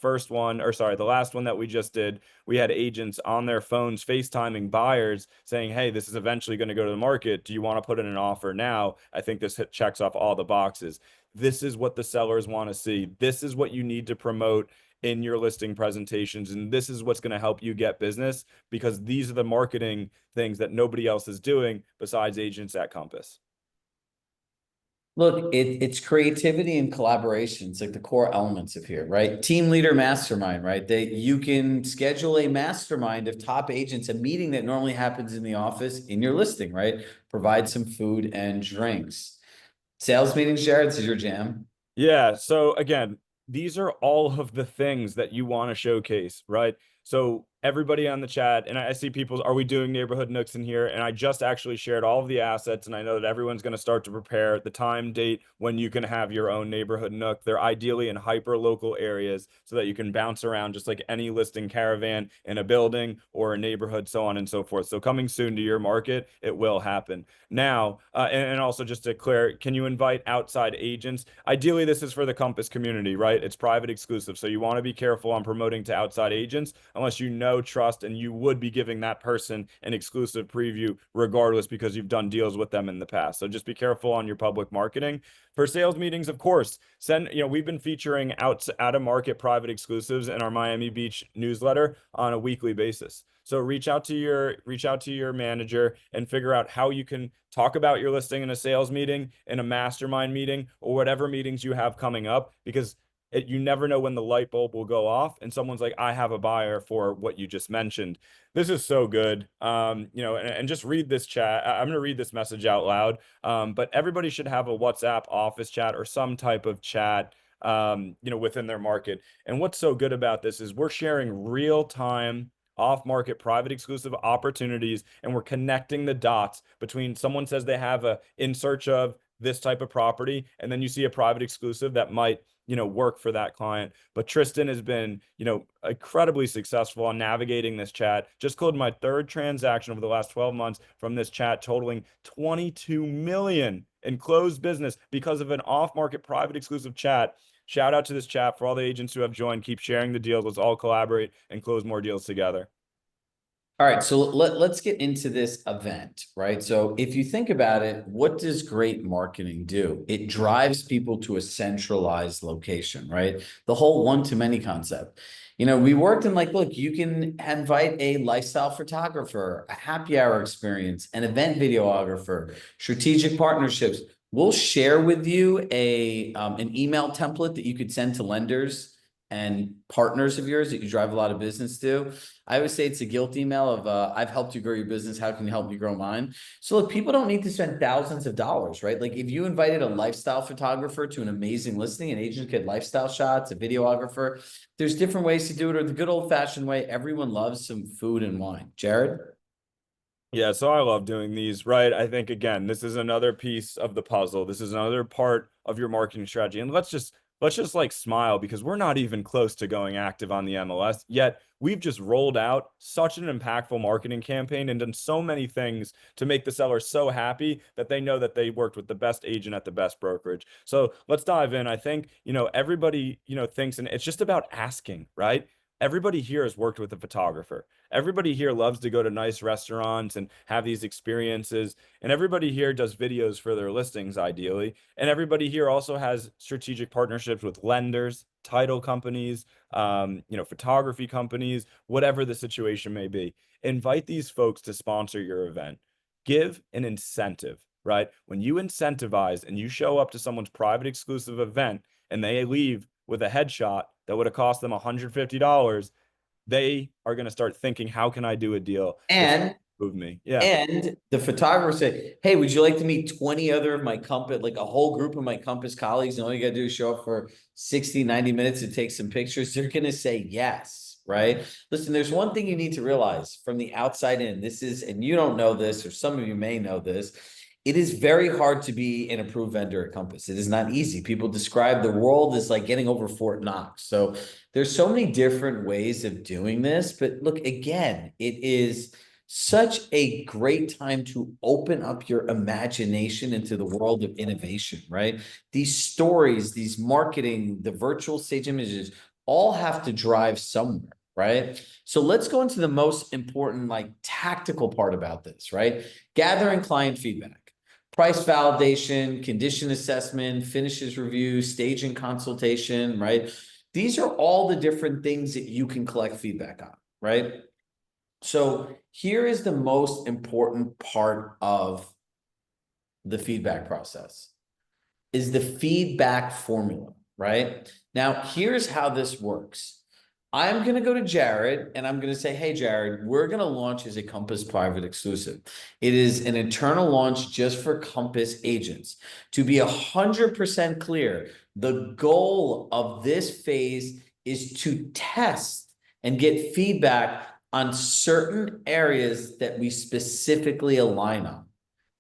last one that we just did, we had agents on their phones FaceTiming buyers saying, hey, this is eventually going to go to the market. Do you want to put in an offer now? I think this checks off all the boxes. This is what the sellers want to see. This is what you need to promote in your listing presentations. And this is what's going to help you get business, because these are the marketing things that nobody else is doing besides agents at Compass. Look, it's creativity and collaboration. It's like the core elements of here, right? Team leader mastermind, right? You can schedule a mastermind of top agents, a meeting that normally happens in the office in your listing, right? Provide some food and drinks. Sales meetings, Jared, this is your jam. Yeah. So again, these are all of the things that you want to showcase, right? So everybody on the chat, and I see people, are we doing neighborhood nooks in here? And I just actually shared all of the assets, and I know that everyone's going to start to prepare the time, date when you can have your own neighborhood nook. They're ideally in hyper local areas so that you can bounce around just like any listing caravan in a building or a neighborhood, so on and so forth. So coming soon to your market, it will happen. Now, and also just to clear, can you invite outside agents? Ideally, this is for the Compass community, right? It's private exclusive. So you want to be careful on promoting to outside agents unless you know, trust, and you would be giving that person an exclusive preview regardless, because you've done deals with them in the past. So just be careful on your public marketing. For sales meetings, of course, we've been featuring out of market private exclusives in our Miami Beach newsletter on a weekly basis. So reach out to your manager and figure out how you can talk about your listing in a sales meeting, in a mastermind meeting, or whatever meetings you have coming up, because you never know when the light bulb will go off and someone's like, I have a buyer for what you just mentioned. This is so good. And just read this chat. I'm going to read this message out loud. But everybody should have a WhatsApp office chat or some type of chat, within their market. And what's so good about this is we're sharing real time off-market private exclusive opportunities, and we're connecting the dots between someone says they have a in search of this type of property, and then you see a private exclusive that might work for that client. But Tristan has been incredibly successful on navigating this chat. Just closed my 3rd transaction over the last 12 months from this chat, totaling 22 million in closed business because of an off-market private exclusive chat. Shout out to this chat for all the agents who have joined. Keep sharing the deals. Let's all collaborate and close more deals together. All right, so let's get into this event, right? So if you think about it, what does great marketing do? It drives people to a centralized location, right? The whole one-to-many concept. We worked in look, you can invite a lifestyle photographer, a happy hour experience, an event videographer, strategic partnerships. We'll share with you an email template that you could send to lenders and partners of yours that you drive a lot of business to. I always say it's a guilt email of, I've helped you grow your business. How can you help me grow mine? So look, people don't need to spend thousands of dollars, right? Like if you invited a lifestyle photographer to an amazing listing, an agent could lifestyle shots, a videographer, there's different ways to do it, or the good old fashioned way. Everyone loves some food and wine. Jared? Yeah, so I love doing these, right? I think, again, this is another piece of the puzzle. This is another part of your marketing strategy. And let's just smile, because we're not even close to going active on the MLS yet. We've just rolled out such an impactful marketing campaign and done so many things to make the seller so happy that they know that they worked with the best agent at the best brokerage. So let's dive in. I think, everybody, thinks, and it's just about asking, right? Everybody here has worked with a photographer. Everybody here loves to go to nice restaurants and have these experiences. And everybody here does videos for their listings, ideally. And everybody here also has strategic partnerships with lenders, title companies, photography companies, whatever the situation may be. Invite these folks to sponsor your event. Give an incentive, right? When you incentivize and you show up to someone's private exclusive event and they leave with a headshot that would have cost them $150, they are going to start thinking, how can I do a deal And move me? Yeah. And the photographer said, hey, would you like to meet 20 other of my Compass, like a whole group of my Compass colleagues? And all you got to do is show up for 60, 90 minutes to take some pictures. They're going to say yes, right? Listen, there's one thing you need to realize from the outside in. This is, and you don't know this, or some of you may know this. it is very hard to be an approved vendor at Compass. It is not easy. People describe the world as like getting over Fort Knox. So there's so many different ways of doing this. But look, again, it is such a great time to open up your imagination into the world of innovation, right? These stories, these marketing, the virtual stage images all have to drive somewhere, right? So let's go into the most important, like tactical part about this, right? Gathering client feedback. Price validation, condition assessment, finishes review, staging consultation, right? These are all the different things that you can collect feedback on, right? So here is the most important part of the feedback process is the feedback formula, right? Now, here's how this works. I'm going to go to Jared and I'm going to say, hey, Jared, we're going to launch as a Compass private exclusive. It is an internal launch just for Compass agents. To be 100% clear, the goal of this phase is to test and get feedback on certain areas that we specifically align on.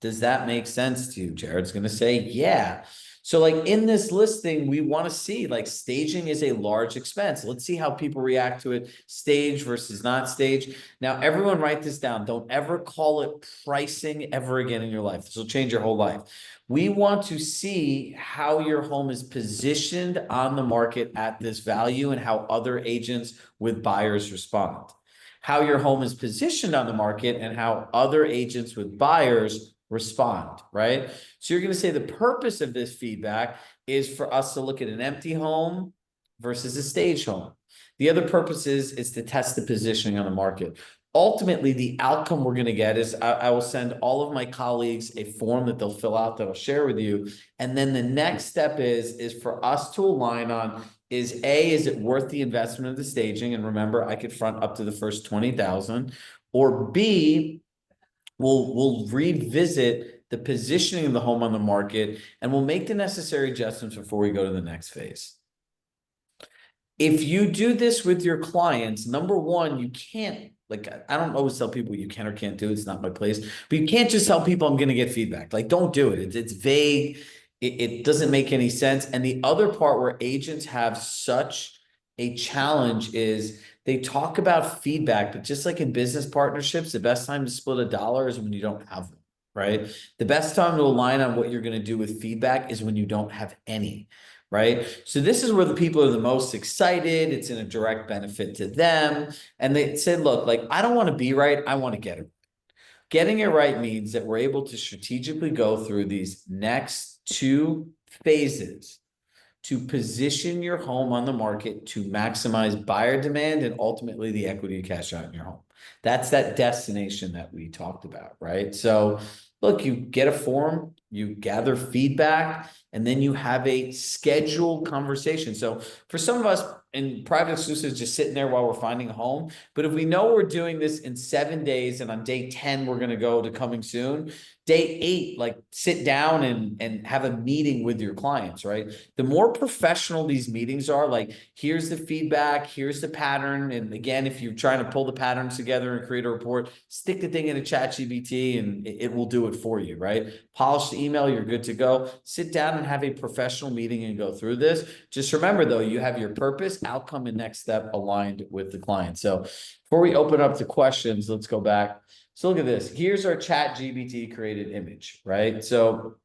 Does that make sense to you? Jared's going to say, yeah. So like in this listing, we want to see like staging is a large expense. Let's see how people react to it. Stage versus not stage. Now, everyone write this down. Don't ever call it pricing ever again in your life. This will change your whole life. We want to see how your home is positioned on the market at this value and how other agents with buyers respond. How your home is positioned on the market and how other agents with buyers respond, right? So you're going to say the purpose of this feedback is for us to look at an empty home versus a stage home. The other purpose is to test the positioning on the market. Ultimately, the outcome we're going to get is I will send all of my colleagues a form that they'll fill out that I'll share with you. And then the next step is for us to align on is it worth the investment of the staging? And remember, I could front up to the first 20,000, or B, we'll revisit the positioning of the home on the market and we'll make the necessary adjustments before we go to the next phase. If you do this with your clients, number one, you can't, like, I don't always tell people you can or can't do it. It's not my place, but you can't just tell people I'm going to get feedback. Like, don't do it. It's vague. It doesn't make any sense. And the other part where agents have such a challenge is they talk about feedback, but just like in business partnerships, the best time to split $1 is when you don't have one, right? The best time to align on what you're going to do with feedback is when you don't have any, right? So this is where the people are the most excited. It's in a direct benefit to them. And they said, look, like, I don't want to be right. I want to get it. Getting it right means that we're able to strategically go through these next two phases to position your home on the market to maximize buyer demand and ultimately the equity you cash out in your home. That's that destination that we talked about, right? So look, you get a form, you gather feedback, and then you have a scheduled conversation. So for some of us in private exclusives, just sitting there while we're finding a home. But if we know we're doing this in 7 days and on day 10, we're going to go to coming soon, day 8, like sit down and have a meeting with your clients, right? The more professional these meetings are, like, here's the feedback, here's the pattern. And again, if you're trying to pull the patterns together and create a report, stick the thing in a ChatGPT and it will do it for you, right? Polish the email, you're good to go. Sit down and have a professional meeting and go through this. Just remember though, you have your purpose, outcome, and next step aligned with the client. So before we open up to questions, let's go back. So look at this. Here's our ChatGPT created image, right? So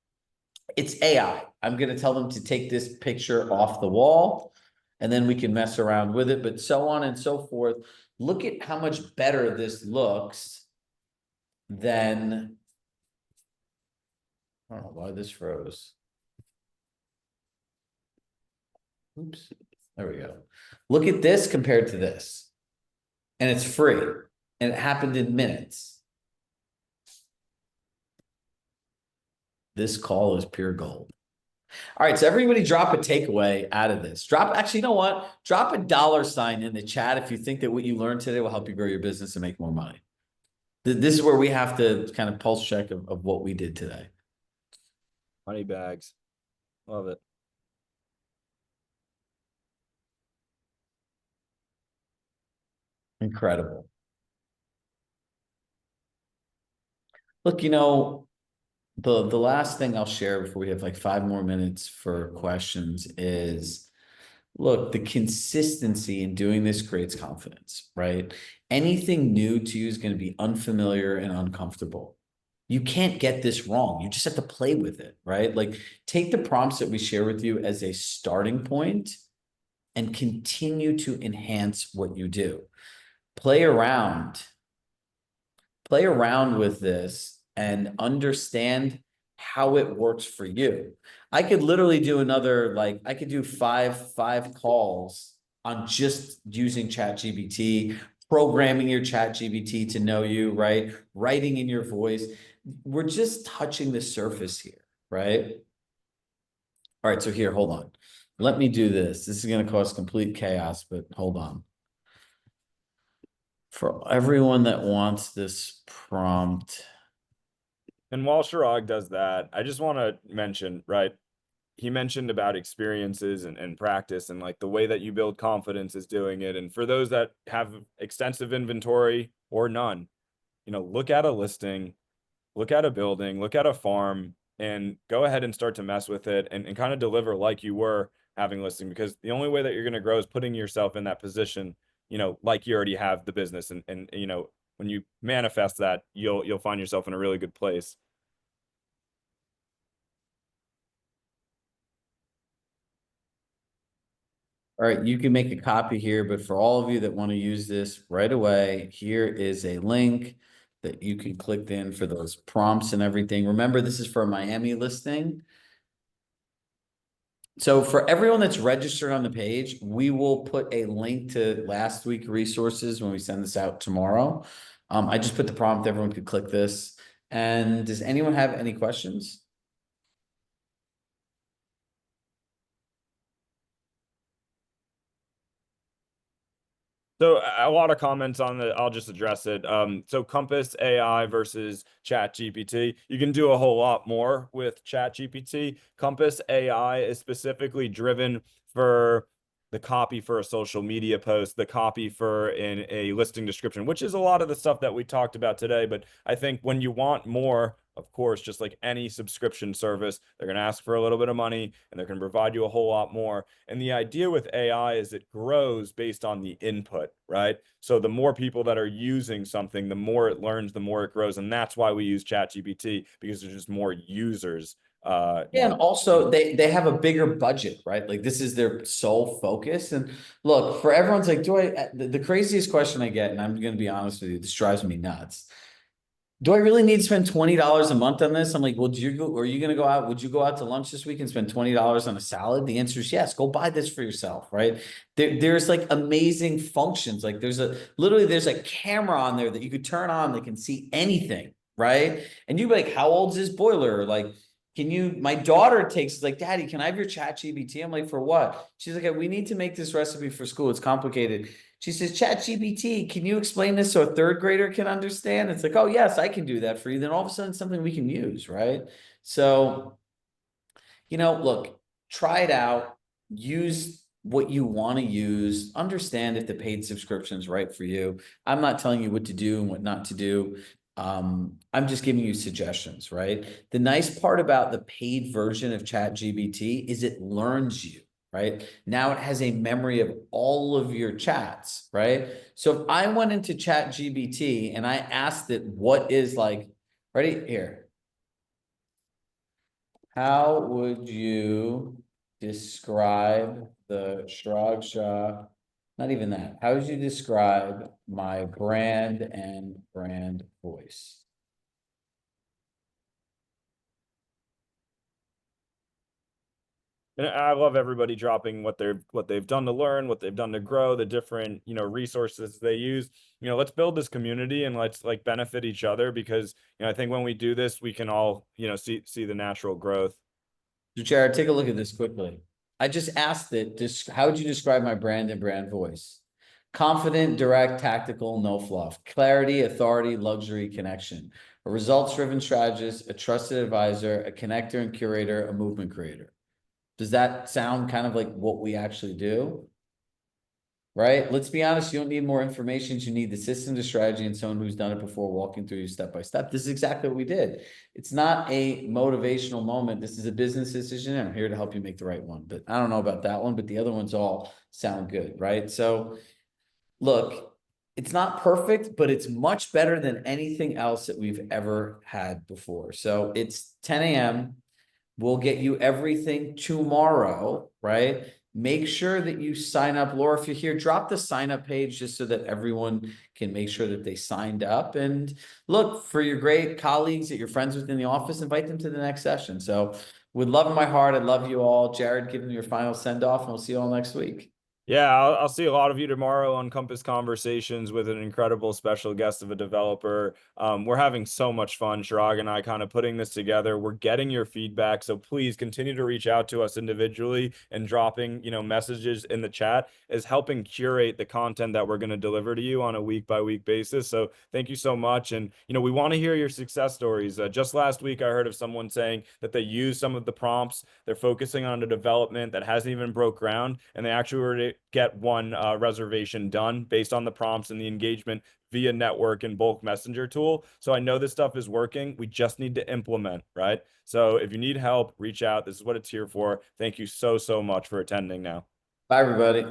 it's AI. I'm going to tell them to take this picture off the wall and then we can mess around with it, but so on and so forth. Look at how much better this looks than, I don't know why this froze. Oops, there we go. Look at this compared to this. And it's free. And it happened in minutes. This call is pure gold. All right, so everybody drop a takeaway out of this. Actually, you know what? Drop a $sign in the chat if you think that what you learned today will help you grow your business and make more money. This is where we have to kind of pulse check of what we did today. Money bags. Love it. Incredible. Look, you know, The last thing I'll share before we have like 5 more minutes for questions is, look, the consistency in doing this creates confidence, right? Anything new to you is going to be unfamiliar and uncomfortable. You can't get this wrong. You just have to play with it, right? Like, take the prompts that we share with you as a starting point and continue to enhance what you do. Play around with this and understand how it works for you. I could literally do another, like, I could do five calls on just using ChatGPT, programming your ChatGPT to know you, right? Writing in your voice. We're just touching the surface here, right? All right, so here, hold on. Let me do this. This is going to cause complete chaos, but hold on. For everyone that wants this prompt. And while Chirag does that, I just want to mention, right? He mentioned about experiences and practice and like the way that you build confidence is doing it. And for those that have extensive inventory or none, look at a listing, look at a building, look at a farm, and go ahead and start to mess with it and kind of deliver like you were having listing, because the only way that you're going to grow is putting yourself in that position, like you already have the business. And when you manifest that, you'll find yourself in a really good place. All right, you can make a copy here, but for all of you that want to use this right away, here is a link that you can click in for those prompts and everything. Remember, this is for a Miami listing. So for everyone that's registered on the page, we will put a link to last week resources when we send this out tomorrow. I just put the prompt, everyone could click this. And does anyone have any questions? So a lot of comments on the, I'll just address it. So Compass AI versus Chat GPT, you can do a whole lot more with Chat GPT. Compass AI is specifically driven for the copy for a social media post, the copy for in a listing description, which is a lot of the stuff that we talked about today. But I think when you want more, of course, just like any subscription service, they're going to ask for a little bit of money and they're going to provide you a whole lot more. And the idea with AI is it grows based on the input, right? So the more people that are using something, the more it learns, the more it grows. And that's why we use ChatGPT, because there's just more users. And also they have a bigger budget, right? Like, this is their sole focus. And look, for everyone's like, the craziest question I get, and I'm going to be honest with you, this drives me nuts. Do I really need to spend $20 a month on this? I'm like, well, are you going to go out? Would you go out to lunch this week and spend $20 on a salad? The answer is yes. Go buy this for yourself, right? There's like amazing functions. Like, there's a camera on there that you could turn on that can see anything, right? And you'd be like, how old is this boiler? Like, my daughter takes like, Daddy, can I have your ChatGPT? I'm like, for what? She's like, we need to make this recipe for school. It's complicated. She says, ChatGPT, can you explain this so a third grader can understand? It's like, oh, yes, I can do that for you. Then all of a sudden, something we can use, right? So, look, try it out. Use what you want to use. Understand if the paid subscription is right for you. I'm not telling you what to do and what not to do. I'm just giving you suggestions, right? The nice part about the paid version of ChatGPT is it learns you. Right now, it has a memory of all of your chats, right? So if I went into ChatGPT and I asked it what is like, ready here, how would you describe the Shrag Shah? Not even that. How would you describe my brand and brand voice? And I love everybody dropping what they've done to learn, what they've done to grow, the different, resources they use. Let's build this community and let's like benefit each other, because, I think when we do this, we can all, see the natural growth. So Jared, take a look at this quickly. I just asked it, how would you describe my brand and brand voice? Confident, direct, tactical, no fluff. Clarity, authority, luxury, connection. A results-driven strategist, a trusted advisor, a connector and curator, a movement creator. Does that sound kind of like what we actually do? right? Let's be honest, you don't need more information. You need the system, the strategy, and someone who's done it before walking through you step by step. This is exactly what we did. It's not a motivational moment. This is a business decision. And I'm here to help you make the right one. But I don't know about that one, but the other ones all sound good, right? So look, it's not perfect, but it's much better than anything else that we've ever had before. So it's 10 a.m. We'll get you everything tomorrow, right? Make sure that you sign up. Laura, if you're here, drop the sign up page just so that everyone can make sure that they signed up. And look, for your great colleagues that you're friends with in the office, invite them to the next session. So with love in my heart, I love you all. Jared, give them your final send off, and we'll see you all next week. Yeah, I'll see a lot of you tomorrow on Compass Conversations with an incredible special guest of a developer. We're having so much fun, Chirag and I, kind of putting this together. We're getting your feedback, so please continue to reach out to us individually, and dropping, messages in the chat is helping curate the content that we're going to deliver to you on a week-by-week basis. So thank you so much. And, we want to hear your success stories. Just last week, I heard of someone saying that they use some of the prompts. They're focusing on a development that hasn't even broke ground, and they actually were get one reservation done based on the prompts and the engagement via network and bulk messenger tool. So I know this stuff is working. We just need to implement, right? So if you need help, reach out. This is what it's here for. Thank you so much for attending now. Bye, everybody.